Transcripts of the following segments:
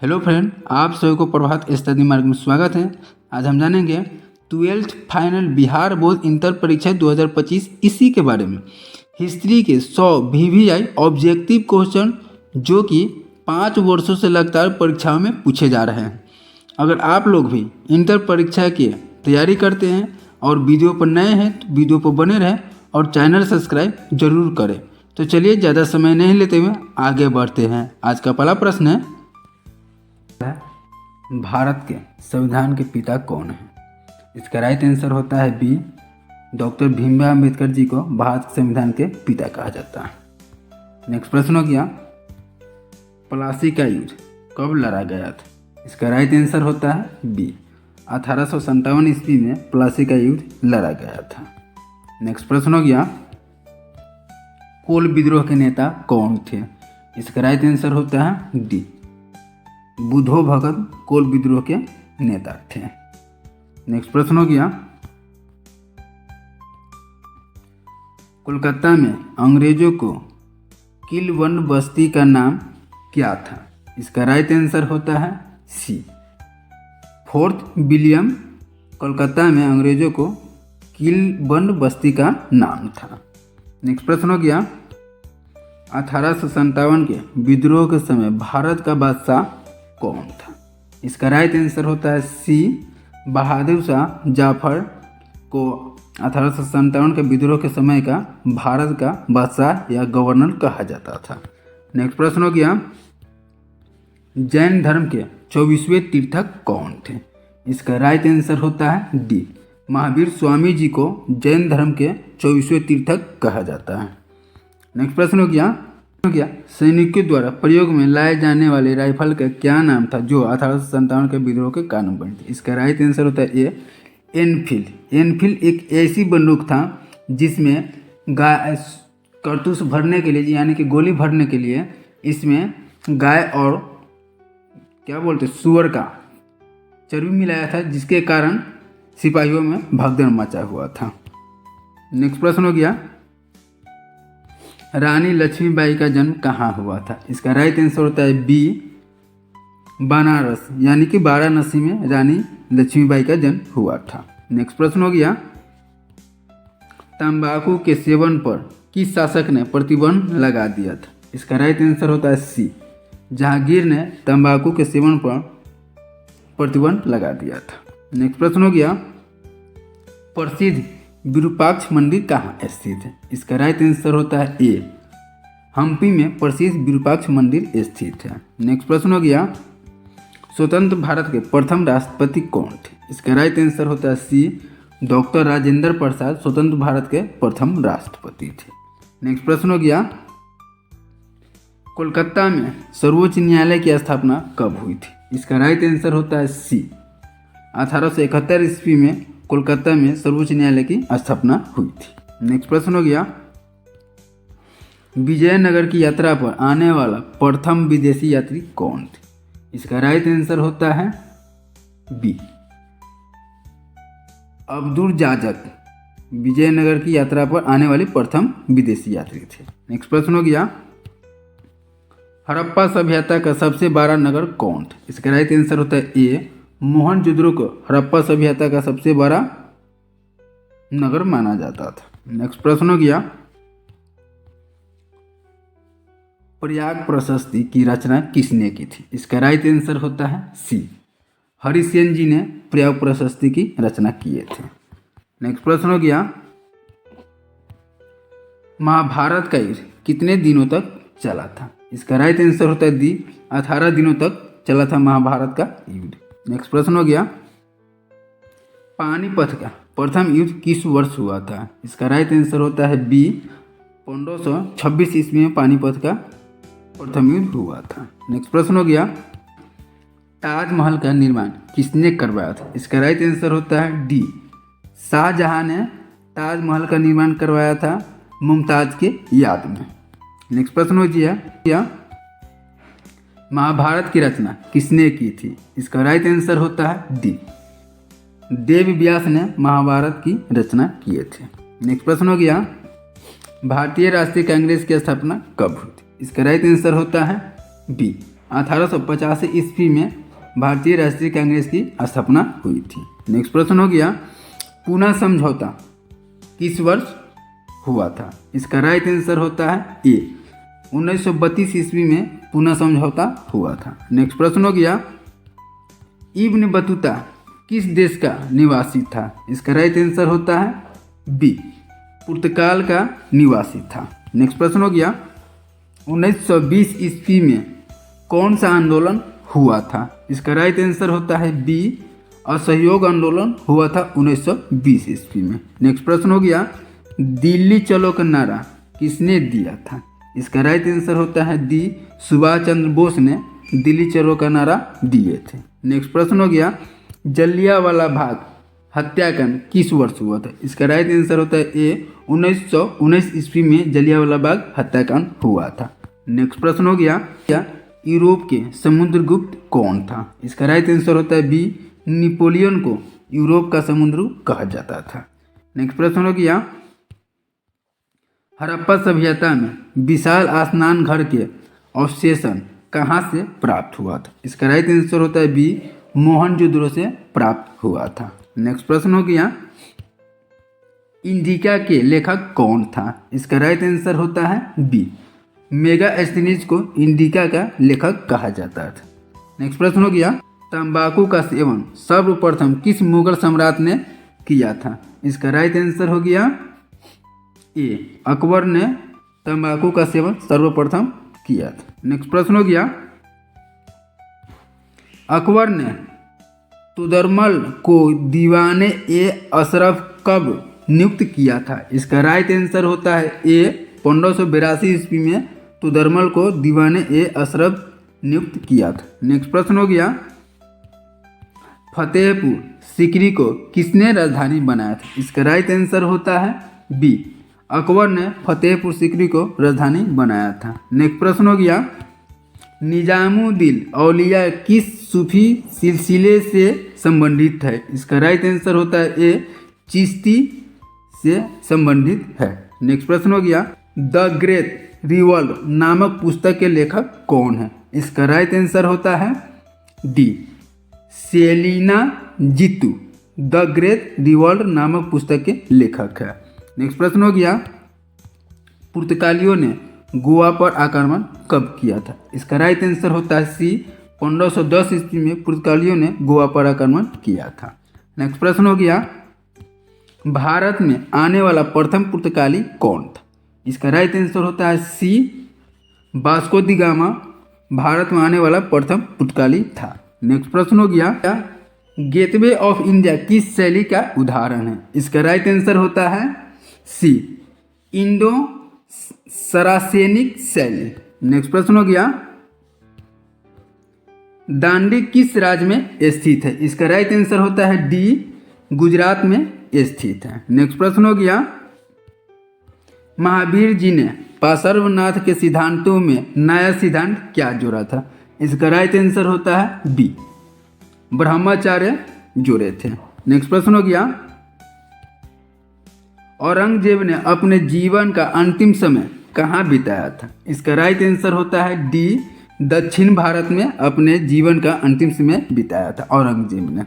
Hello friend, आप सभी को प्रभात स्टडी मार्ग में स्वागत है। आज हम जानेंगे 12th final Bihar board inter परीक्षा 2025 इसी के बारे में। हिस्ट्री के 100 VVI ऑब्जेक्टिव क्वेश्चन जो कि 5 वर्षों से लगातार परीक्षाओं में पूछे जा रहे हैं। अगर आप लोग भी इंटर परीक्षा की तैयारी करते हैं और वीडियो पर नए हैं तो वीडियो पर बने रहें और चैनल सब्सक्राइब जरूर करें। तो चलिए ज़्यादा समय नहीं लेते हुए आगे बढ़ते हैं। आज का पहला प्रश्न है, भारत के संविधान के पिता कौन है? इसका राइट आंसर होता है बी, डॉक्टर भीमराव अम्बेडकर जी को भारत के संविधान के पिता कहा जाता है। नेक्स्ट प्रश्न हो गया, प्लासी का युद्ध कब लड़ा गया था? इसका राइट आंसर होता है बी, 1857 ईस्वी में प्लासी का युद्ध लड़ा गया था। नेक्स्ट प्रश्न हो गया, कोल विद्रोह के नेता कौन थे? इसका राइट आंसर होता है डी, बुद्धो भगत कोल विद्रोह के नेता थे। नेक्स्ट प्रश्न हो गया, कोलकाता में अंग्रेजों को किलबंद बस्ती का नाम क्या था? इसका राइट आंसर होता है सी, फोर्ट विलियम। कोलकाता में अंग्रेजों को किलबंद बस्ती का नाम था। नेक्स्ट प्रश्न हो गया, 1857 के विद्रोह के समय भारत का बादशाह कौन था? इसका राइट आंसर होता है सी, बहादुर शाह जाफर को 1857 के विद्रोह के समय का भारत का बादशाह या गवर्नर कहा जाता था। नेक्स्ट प्रश्न हो गया, जैन धर्म के 24वें तीर्थक कौन थे? इसका राइट आंसर होता है डी, महावीर स्वामी जी को जैन धर्म के 24वें तीर्थक कहा जाता है। नेक्स्ट प्रश्न हो गया, सैनिकों द्वारा प्रयोग में लाए जाने वाले राइफल का क्या नाम था जो 1857 के विद्रोह के कारण बनी थी? इसका राइट आंसर होता है ए, एनफील्ड। एनफील्ड एक ऐसी बंदूक था जिसमें गाय कारतूस भरने के लिए, यानी कि गोली भरने के लिए इसमें गाय और क्या बोलते सुअर का चर्बी मिलाया था, जिसके कारण सिपाहियों में भगदड़ मचा हुआ था। नेक्स्ट प्रश्न हो गया, रानी लक्ष्मीबाई का जन्म कहाँ हुआ था? इसका राइट आंसर होता है बी, बनारस यानी कि वाराणसी में रानी लक्ष्मीबाई का जन्म हुआ था। नेक्स्ट प्रश्न हो गया, तंबाकू के सेवन पर किस शासक ने प्रतिबंध लगा दिया था? इसका राइट आंसर होता है सी, जहांगीर ने तंबाकू के सेवन पर प्रतिबंध लगा दिया था। नेक्स्ट प्रश्न हो गया, प्रसिद्ध विरूपाक्ष मंदिर कहाँ स्थित है? इसका राइट आंसर होता है ए, हम्पी में प्रसिद्ध विरूपाक्ष मंदिर स्थित है। नेक्स्ट प्रश्न हो गया, स्वतंत्र भारत के प्रथम राष्ट्रपति कौन थे? इसका राइट आंसर होता है सी, डॉक्टर राजेंद्र प्रसाद स्वतंत्र भारत के प्रथम राष्ट्रपति थे। नेक्स्ट प्रश्न हो गया, कोलकाता में सर्वोच्च न्यायालय की स्थापना कब हुई थी? इसका राइट आंसर होता है सी, 1871 ईस्वी में कोलकाता में सर्वोच्च न्यायालय की स्थापना हुई थी। नेक्स्ट प्रश्न हो गया, विजयनगर की यात्रा पर आने वाला प्रथम विदेशी यात्री कौन थे? इसका राइट आंसर होता है बी, अब्दुल जाजक विजयनगर की यात्रा पर आने वाले प्रथम विदेशी यात्री थे। नेक्स्ट प्रश्न हो गया, हड़प्पा सभ्यता का सबसे बड़ा नगर कौन था? इसका राइट आंसर होता है ए, मोहनजोदड़ो को हड़प्पा सभ्यता का सबसे बड़ा नगर माना जाता था। नेक्स्ट प्रश्न हो गया, प्रयाग प्रशस्ति की रचना किसने की थी? इसका राइट आंसर होता है सी, हरिसेन जी ने प्रयाग प्रशस्ति की रचना किए थे। नेक्स्ट प्रश्न हो गया, महाभारत का युद्ध कितने दिनों तक चला था? इसका राइट आंसर होता है डी, 18 दिनों तक चला था महाभारत का युद्ध। नेक्स्ट प्रश्न हो गया, पानीपत का प्रथम युद्ध किस वर्ष हुआ था? इसका राइट आंसर होता है बी, 1526 ईस्वी में पानीपत का प्रथम युद्ध हुआ था। नेक्स्ट प्रश्न हो गया, ताजमहल का निर्माण किसने करवाया था? इसका राइट आंसर होता है डी, शाहजहां ने ताजमहल का निर्माण करवाया था मुमताज के याद में। नेक्स्ट प्रश्न हो गया, महाभारत की रचना किसने की थी? इसका राइट आंसर होता है डी, देव व्यास ने महाभारत की रचना किए थे। नेक्स्ट प्रश्न हो गया, भारतीय राष्ट्रीय कांग्रेस की स्थापना कब हुई थी? इसका राइट आंसर होता है बी, 1885 ईस्वी में भारतीय राष्ट्रीय कांग्रेस की स्थापना हुई थी। नेक्स्ट प्रश्न हो गया, पूना समझौता किस वर्ष हुआ था? इसका राइट आंसर होता है ए, 1932 ईस्वी में पूना समझौता हुआ था। नेक्स्ट प्रश्न हो गया, इब्न बतूता किस देश का निवासी था? इसका राइट आंसर होता है बी, पुर्तगाल का निवासी था। नेक्स्ट प्रश्न हो गया, 1920 ईस्वी में कौन सा आंदोलन हुआ था? इसका राइट आंसर होता है बी, असहयोग आंदोलन हुआ था 1920 ईस्वी में। नेक्स्ट प्रश्न हो गया, दिल्ली चलो का नारा किसने दिया था? इसका राइट आंसर होता है डी, सुभाष चंद्र बोस ने दिल्ली चलो का नारा दिए थे। नेक्स्ट प्रश्न हो गया, जलियांवाला बाग हत्याकांड किस वर्ष हुआ था? इसका राइट आंसर होता है ए, 1919 ईस्वी में जलियांवाला बाग हत्याकांड हुआ था। नेक्स्ट प्रश्न हो गया, क्या यूरोप के समुद्रगुप्त कौन था? इसका राइट आंसर होता है बी, नेपोलियन को यूरोप का समुद्रगुप्त कहा जाता था। नेक्स्ट प्रश्न हो गया, हड़प्पा सभ्यता में विशाल स्नान घर के अवशेषण कहाँ से प्राप्त हुआ था? इसका राइट आंसर होता है बी, मोहनजोदड़ो से प्राप्त हुआ था। नेक्स्ट प्रश्न हो गया, इंडिका के लेखक कौन था? इसका राइट आंसर होता है बी, मेगास्थनीज को इंडिका का लेखक कहा जाता था। नेक्स्ट प्रश्न हो गया, तंबाकू का सेवन सर्वप्रथम किस मुगल सम्राट ने किया था? इसका राइट आंसर हो गया ए, अकबर ने तंबाकू का सेवन सर्वप्रथम किया था। नेक्स्ट प्रश्न हो गया, अकबर ने तोदरमल को दीवाने ए अशरफ कब नियुक्त किया था? इसका राइट आंसर होता है ए, 1582 ईस्वी में तोदरमल को दीवाने ए अशरफ नियुक्त किया था। नेक्स्ट प्रश्न हो गया, फतेहपुर सीकरी को किसने राजधानी बनाया था? इसका राइट आंसर होता है बी, अकबर ने फतेहपुर सीकरी को राजधानी बनाया था। नेक्स्ट प्रश्न हो गया, निजामुद्दीन औलिया किस सूफी सिलसिले से संबंधित है? इसका राइट आंसर होता है ए, चिश्ती से संबंधित है। नेक्स्ट प्रश्न हो गया, द ग्रेट रिवॉल्व नामक पुस्तक के लेखक कौन है? इसका राइट आंसर होता है डी, सेलिना जीतू द ग्रेट रिवॉल्व नामक पुस्तक के लेखक है। नेक्स्ट प्रश्न हो गया, पुर्तगालियों ने गोवा पर आक्रमण कब किया था? इसका राइट आंसर होता है सी, 1510 ईस्वी में पुर्तगालियों ने गोवा पर आक्रमण किया था। नेक्स्ट प्रश्न हो गया, भारत में आने वाला प्रथम पुर्तगाली कौन था? इसका राइट आंसर होता है सी, वास्को दी गामा भारत में आने वाला प्रथम पुर्तगाली था। नेक्स्ट प्रश्न हो गया, गेटवे ऑफ इंडिया किस शैली का उदाहरण है? इसका राइट आंसर होता है सी, इंडो सरासेनिक शैली। नेक्स्ट प्रश्न हो गया, दांडी किस राज्य में स्थित है? इसका राइट आंसर होता है डी, गुजरात में स्थित है। नेक्स्ट प्रश्न हो गया, महावीर जी ने पार्श्वनाथ के सिद्धांतों में नया सिद्धांत क्या जोड़ा था? इसका राइट आंसर होता है बी, ब्रह्मचार्य जोड़े थे। नेक्स्ट प्रश्न हो गया, औरंगजेब ने अपने जीवन का अंतिम समय कहाँ बिताया था? इसका राइट आंसर होता है डी, दक्षिण भारत में अपने जीवन का अंतिम समय बिताया था औरंगजेब ने।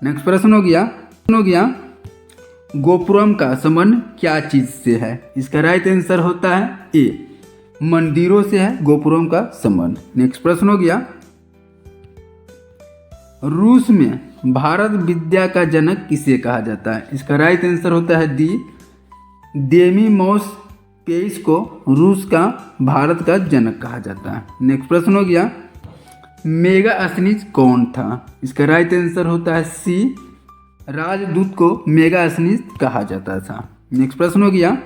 नेक्स्ट प्रश्न हो गया, गोपुरम का संबंध क्या चीज से है? इसका राइट आंसर होता है ए, मंदिरों से है गोपुरम का संबंध। नेक्स्ट प्रश्न हो गया, रूस में भारत विद्या का जनक किसे कहा जाता है? इसका राइट आंसर होता है डी, डेमीमोस पेइस को रूस का भारत का जनक कहा जाता है। नेक्स्ट प्रश्न हो गया, मेगास्थनीज कौन था? इसका राइट आंसर होता है सी, राजदूत को मेगास्थनीज कहा जाता था। नेक्स्ट प्रश्न हो गया,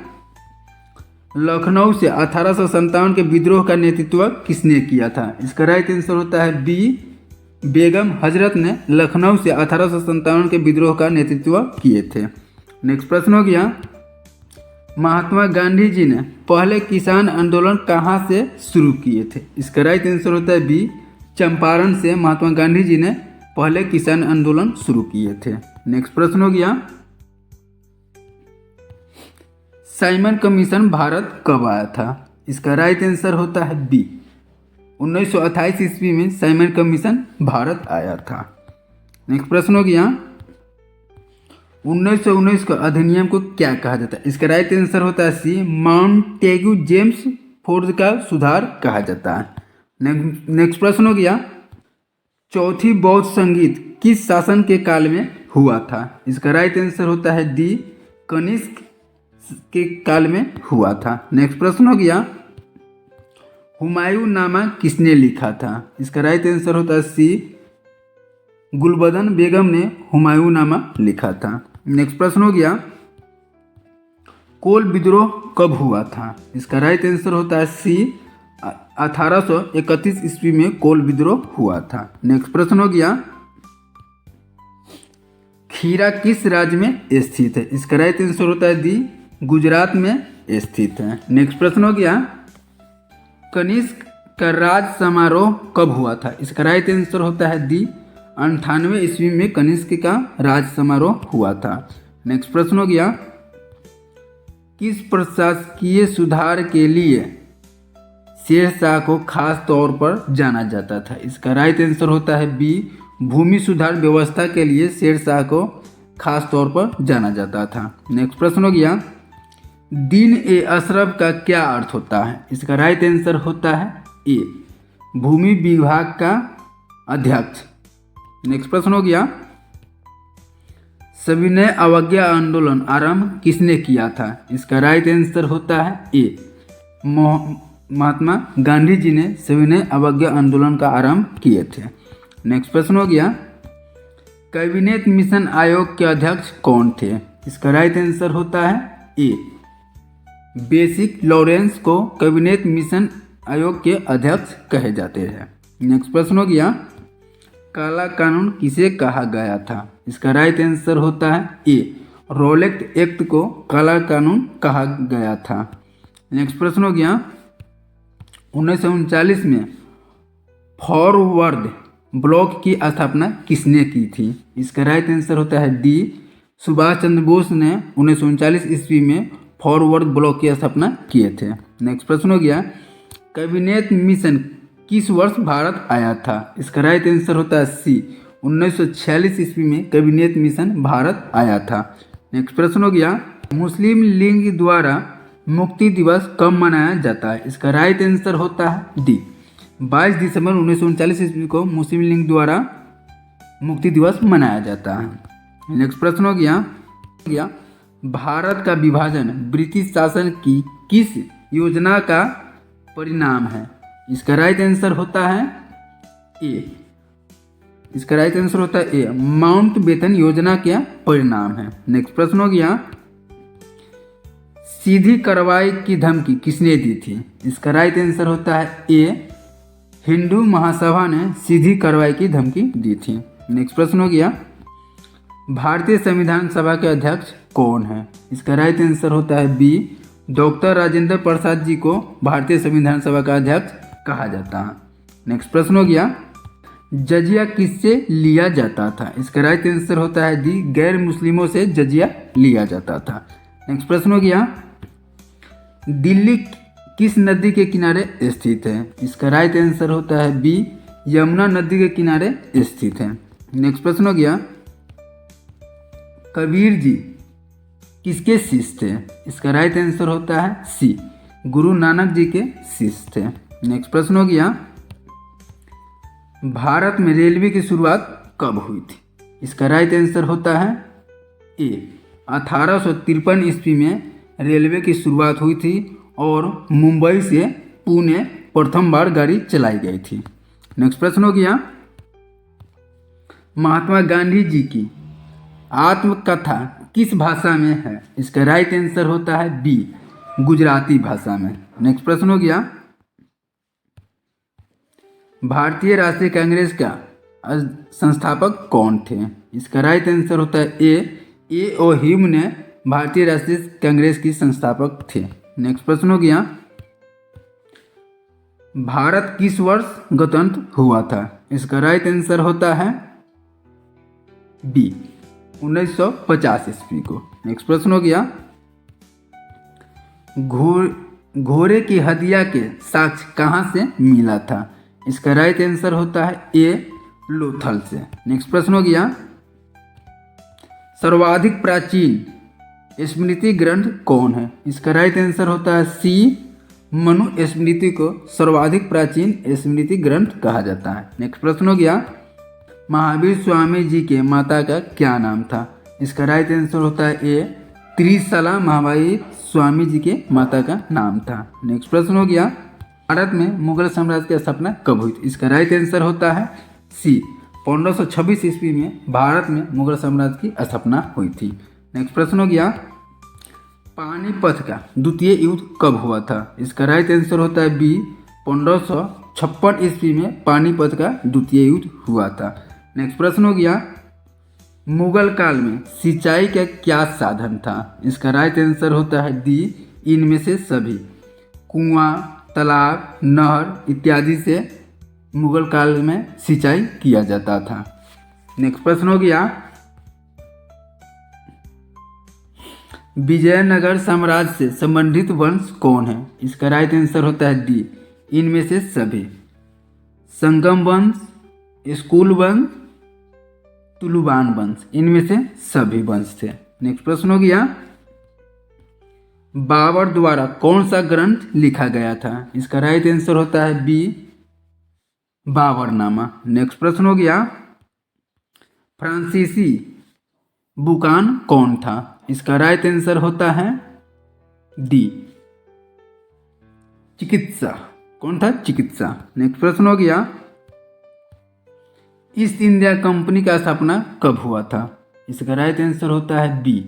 लखनऊ से 1857 के विद्रोह का नेतृत्व किसने किया था? इसका राइट आंसर होता है बी, बेगम हजरत ने लखनऊ से 1857 के विद्रोह का नेतृत्व किए थे। नेक्स्ट प्रश्न हो गया, महात्मा गांधी जी ने पहले किसान आंदोलन कहाँ से शुरू किए थे? इसका राइट आंसर होता है बी, चंपारण से महात्मा गांधी जी ने पहले किसान आंदोलन शुरू किए थे। नेक्स्ट प्रश्न हो गया, साइमन कमीशन भारत कब आया था? इसका राइट आंसर होता है बी, 1928 ईस्वी में साइमन कमीशन भारत आया था। नेक्स्ट प्रश्न हो गया 1919 का अधिनियम को क्या कहा जाता है? इसका राइट आंसर होता है सी, माउंटेगू जेम्स फोर्ड का सुधार कहा जाता है। नेक्स्ट प्रश्न हो गया चौथी बौद्ध संगीत किस शासन के काल में हुआ था? इसका राइट आंसर होता है डी, कनिष्क के काल में हुआ था। नेक्स्ट प्रश्न हो गया हुमायूं नामा किसने लिखा था? इसका राइट आंसर होता है सी, गुलबदन बेगम ने हुमायूं नामा लिखा था। नेक्स्ट प्रश्न हो गया कोल विद्रोह कब हुआ था? इसका राइट आंसर होता है सी, 1831 ईस्वी में कोल विद्रोह हुआ था। नेक्स्ट प्रश्न हो गया खीरा किस राज्य में स्थित है? इसका राइट आंसर होता है डी, गुजरात में स्थित है। नेक्स्ट प्रश्न हो गया कनिष्क का राज समारोह कब हुआ था? इसका राइट आंसर होता है डी, 98 ईस्वी में कनिष्क का राज समारोह हुआ था। नेक्स्ट प्रश्न हो गया किस प्रशासकीय सुधार के लिए शेरशाह को खास तौर पर जाना जाता था? इसका राइट आंसर होता है बी, भूमि सुधार व्यवस्था के लिए शेरशाह को खास तौर पर जाना जाता था। नेक्स्ट प्रश्न हो गया दीन ए अशरफ का क्या अर्थ होता है? इसका राइट आंसर होता है ए, भूमि विभाग का अध्यक्ष। नेक्स्ट प्रश्न हो गया सविनय अवज्ञा आंदोलन आरंभ किसने किया था? इसका राइट आंसर होता है ए, महात्मा गांधी जी ने सविनय अवज्ञा आंदोलन का आरंभ किए थे। नेक्स्ट प्रश्न हो गया कैबिनेट मिशन आयोग के अध्यक्ष कौन थे? इसका राइट आंसर होता है ए, बेसिक लॉरेंस को कैबिनेट मिशन आयोग के अध्यक्ष कहे जाते हैं। नेक्स्ट प्रश्न हो गया काला कानून किसे कहा गया था? इसका राइट आंसर होता है ए, रॉलेट एक्ट को काला कानून कहा गया था। नेक्स्ट प्रश्न हो गया 1939 में फॉरवर्ड ब्लॉक की स्थापना किसने की थी? इसका राइट आंसर होता है डी, सुभाष चंद्र बोस ने 1939 ईस्वी में फॉरवर्ड ब्लॉक की स्थापना किए थे। नेक्स्ट प्रश्न हो गया कैबिनेट मिशन किस वर्ष भारत आया था? इसका राइट आंसर होता है सी, 1946 ईस्वी में कैबिनेट मिशन भारत आया था। नेक्स्ट प्रश्न हो गया मुस्लिम लीग द्वारा मुक्ति दिवस कब मनाया जाता है? इसका राइट आंसर होता है डी, 22 दिसंबर 1939 ईस्वी को मुस्लिम लीग द्वारा मुक्ति दिवस मनाया जाता है। नेक्स्ट प्रश्न हो गया भारत का विभाजन ब्रिटिश शासन की किस योजना का परिणाम है? इसका राइट आंसर होता है ए, इसका राइट आंसर होता है ए, माउंटबेटन योजना का परिणाम है। नेक्स्ट प्रश्न हो गया सीधी कार्रवाई की धमकी किसने दी थी? इसका राइट आंसर होता है ए, हिंदू महासभा ने सीधी कार्रवाई की धमकी दी थी। नेक्स्ट प्रश्न हो गया भारतीय संविधान सभा के अध्यक्ष कौन है? इसका राइट आंसर होता है बी, डॉक्टर राजेंद्र प्रसाद जी को भारतीय संविधान सभा का अध्यक्ष कहा जाता है। नेक्स्ट प्रश्न हो गया जजिया किससे लिया जाता था? इसका राइट आंसर होता है डी, गैर मुस्लिमों से जजिया लिया जाता था। नेक्स्ट प्रश्न हो गया दिल्ली किस नदी के किनारे स्थित है? इसका राइट आंसर होता है बी, यमुना नदी के किनारे स्थित है। नेक्स्ट प्रश्न हो गया कबीर जी किसके शिष्य थे? इसका राइट आंसर होता है सी, गुरु नानक जी के शिष्य थे। नेक्स्ट प्रश्न हो गया भारत में रेलवे की शुरुआत कब हुई थी? इसका राइट आंसर होता है ए, 1853 ईस्वी में रेलवे की शुरुआत हुई थी और मुंबई से पुणे प्रथम बार गाड़ी चलाई गई थी। नेक्स्ट प्रश्न हो गया महात्मा गांधी जी की आत्मकथा किस भाषा में है? इसका राइट आंसर होता है बी, गुजराती भाषा में। नेक्स्ट प्रश्न हो गया भारतीय राष्ट्रीय कांग्रेस का संस्थापक कौन थे? इसका राइट आंसर होता है ए ओ ह्यूम ने भारतीय राष्ट्रीय कांग्रेस की संस्थापक थे। नेक्स्ट प्रश्न हो गया भारत किस वर्ष गणतंत्र हुआ था? इसका राइट आंसर होता है बी, 1950 ईस्वी को। नेक्स्ट प्रश्न हो गया घोड़े की हदिया के साक्ष्य कहाँ से मिला था? इसका राइट आंसर होता है ए लोथल से। नेक्स्ट प्रश्न हो गया, सर्वाधिक प्राचीन स्मृति ग्रंथ कौन है? इसका राइट आंसर होता है सी मनु स्मृति को सर्वाधिक प्राचीन स्मृति ग्रंथ कहा जाता है। नेक्स्ट प्रश्न हो गया, महावीर स्वामी जी के माता का क्या नाम था? इसका राइट आंसर होता है ए त्रिशला महावीर स्वामी जी के माता का नाम था। नेक्स्ट प्रश्न हो गया, भारत में मुगल साम्राज्य की स्थापना कब हुई थी? इसका राइट आंसर होता है सी 1526 ईस्वी में भारत में मुगल साम्राज्य की स्थापना हुई थी। नेक्स्ट प्रश्न हो गया, पानीपत का द्वितीय युद्ध कब हुआ था? इसका राइट आंसर होता है बी 1556 ईस्वी में पानीपत का द्वितीय युद्ध हुआ था। नेक्स्ट प्रश्न हो गया, मुगल काल में सिंचाई का क्या साधन था? इसका राइट आंसर होता है डी इनमें से सभी। कुआं, तालाब, नहर इत्यादि से मुगल काल में सिंचाई किया जाता था। नेक्स्ट प्रश्न हो गया, विजयनगर साम्राज्य से संबंधित वंश कौन है? इसका राइट आंसर होता है डी इनमें से सभी। संगम वंश, स्कूल वंश, तुलुबान वंश, इनमें से सभी वंश थे। नेक्स्ट प्रश्न हो गया, बाबर द्वारा कौन सा ग्रंथ लिखा गया था? इसका राइट आंसर होता है बी बाबरनामा। नेक्स्ट प्रश्न हो गया, फ्रांसीसी बुकान कौन था? इसका राइट आंसर होता है डी चिकित्सा। कौन था? चिकित्सा। नेक्स्ट प्रश्न हो गया, ईस्ट इंडिया कंपनी का स्थापना कब हुआ था? इसका राइट आंसर होता है बी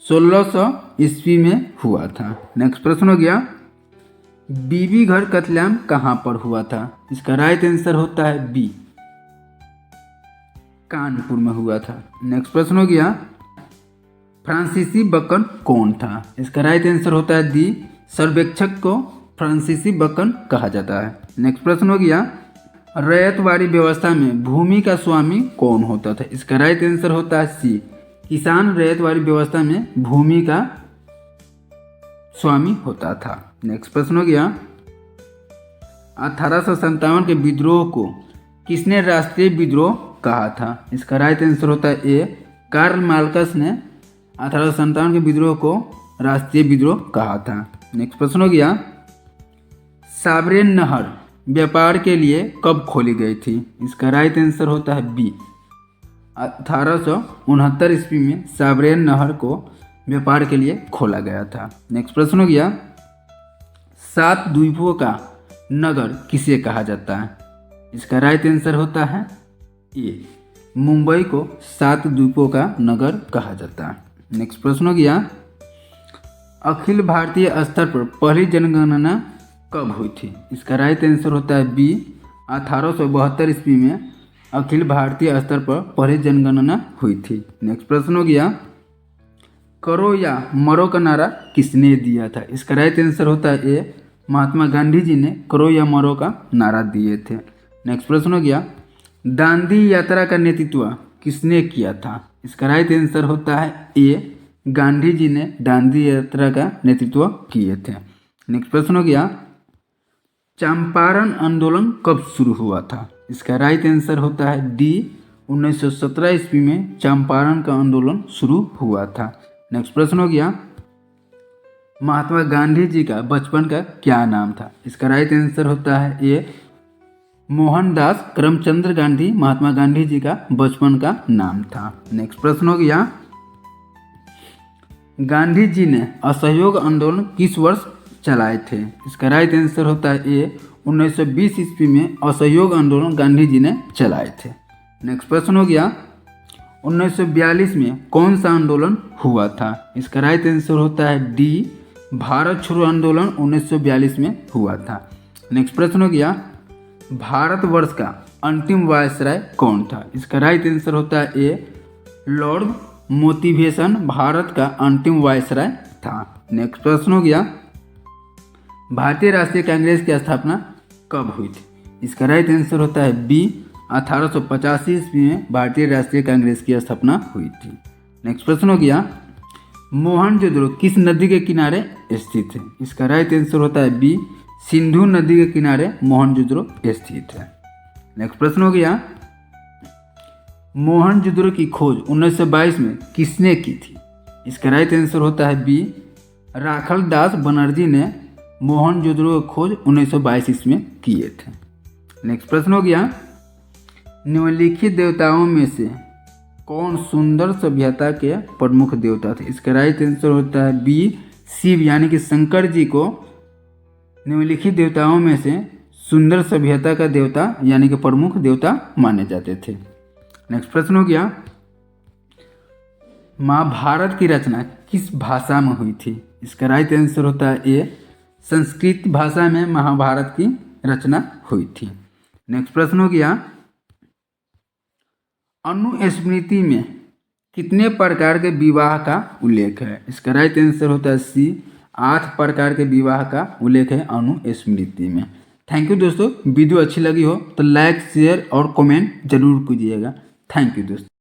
1600 ईस्वी में हुआ था। नेक्स्ट प्रश्न हो गया, बीबी घर कत्लेआम कहाँ पर हुआ था? इसका राइट आंसर होता है बी कानपुर में हुआ था। नेक्स्ट प्रश्न हो गया, फ्रांसीसी बकन कौन था? इसका राइट आंसर होता है डी सर्वेक्षक को फ्रांसीसी बकन कहा जाता है। नेक्स्ट प्रश्न हो गया, रैयतवाड़ी व्यवस्था में भूमि का स्वामी कौन होता था? इसका राइट आंसर होता है सी किसान रैयतवाड़ी व्यवस्था में भूमि का स्वामी होता था। नेक्स्ट प्रश्न हो गया, 1857 के विद्रोह को किसने राष्ट्रीय विद्रोह कहा था? इसका राइट आंसर होता है ए कार्ल मार्क्स ने 1857 के विद्रोह को राष्ट्रीय विद्रोह कहा था। नेक्स्ट प्रश्न हो गया, साबरेन नहर व्यापार के लिए कब खोली गई थी? इसका राइट आंसर होता है बी 1869 ईस्वी में साबरेन नहर को व्यापार के लिए खोला गया था। नेक्स्ट प्रश्न हो गया, 7 द्वीपों का नगर किसे कहा जाता है? इसका राइट आंसर होता है ए मुंबई को 7 द्वीपों का नगर कहा जाता है। नेक्स्ट प्रश्न हो गया, अखिल भारतीय स्तर पर पहली जनगणना कब हुई थी? इसका राइट आंसर होता है बी 1872 ईस्वी में अखिल भारतीय स्तर पर पहली जनगणना हुई थी। नेक्स्ट प्रश्न हो गया, करो या मरो का नारा किसने दिया था? इसका राइट आंसर होता है ए महात्मा गांधी जी ने करो या मरो का नारा दिए थे। नेक्स्ट प्रश्न हो गया, दांडी यात्रा का नेतृत्व किसने किया था? इसका राइट आंसर होता है ए गांधी जी ने दांडी यात्रा का नेतृत्व किए थे। नेक्स्ट प्रश्न हो गया, चंपारण आंदोलन कब शुरू हुआ था? इसका राइट आंसर होता है डी 1917 ईस्वी में चंपारण का आंदोलन शुरू हुआ था। नेक्स्ट प्रश्न हो गया, महात्मा गांधी जी का बचपन का क्या नाम था? इसका राइट आंसर होता है ए मोहनदास करमचंद गांधी महात्मा गांधी जी का बचपन का नाम था। नेक्स्ट प्रश्न हो गया, गांधी जी ने असहयोग आंदोलन किस वर्ष चलाए थे? इसका राइट आंसर होता है ए 1920 ईस्वी में असहयोग आंदोलन गांधी जी ने चलाए थे। नेक्स्ट प्रश्न हो गया, 1942 में कौन सा आंदोलन हुआ था? इसका राइट आंसर होता है डी भारत छोड़ो आंदोलन 1942 में हुआ था। नेक्स्ट प्रश्न हो गया, भारतवर्ष का अंतिम वायसराय कौन था? इसका राइट आंसर होता है ए लॉर्ड मोटिवेशन भारत का अंतिम वायसराय था। नेक्स्ट प्रश्न हो गया, भारतीय राष्ट्रीय कांग्रेस की स्थापना कब हुई थी? इसका राइट आंसर होता है बी 1885 ईस्वी में भारतीय राष्ट्रीय कांग्रेस की स्थापना हुई थी। नेक्स्ट प्रश्न हो गया, मोहनजोदड़ो किस नदी के किनारे स्थित है? इसका राइट आंसर होता है बी सिंधु नदी के किनारे मोहनजोदड़ो स्थित है। नेक्स्ट प्रश्न हो गया, मोहनजोदड़ो की खोज 1922 में किसने की थी? इसका राइट आंसर होता है बी, राखल दास बनर्जी ने मोहनजोदड़ो की खोज 1922 ईस्वी में किए थे। नेक्स्ट प्रश्न हो गया, निम्नलिखित देवताओं में से कौन सुंदर सभ्यता के प्रमुख देवता थे? इसका राइट आंसर होता है बी, शिव यानी कि शंकर जी को निम्नलिखित देवताओं में से सुंदर सभ्यता का देवता यानी कि प्रमुख देवता माने जाते थे। नेक्स्ट प्रश्न हो गया, महाभारत की रचना किस भाषा में हुई थी? इसका राइट आंसर होता है ए, संस्कृत भाषा में महाभारत की रचना हुई थी। नेक्स्ट प्रश्न हो गया, अनुस्मृति में कितने प्रकार के विवाह का उल्लेख है? इसका राइट आंसर होता है सी, 8 प्रकार के विवाह का उल्लेख है अनुस्मृति में। थैंक यू दोस्तों, वीडियो अच्छी लगी हो तो लाइक शेयर और कमेंट जरूर कीजिएगा। थैंक यू दोस्तों।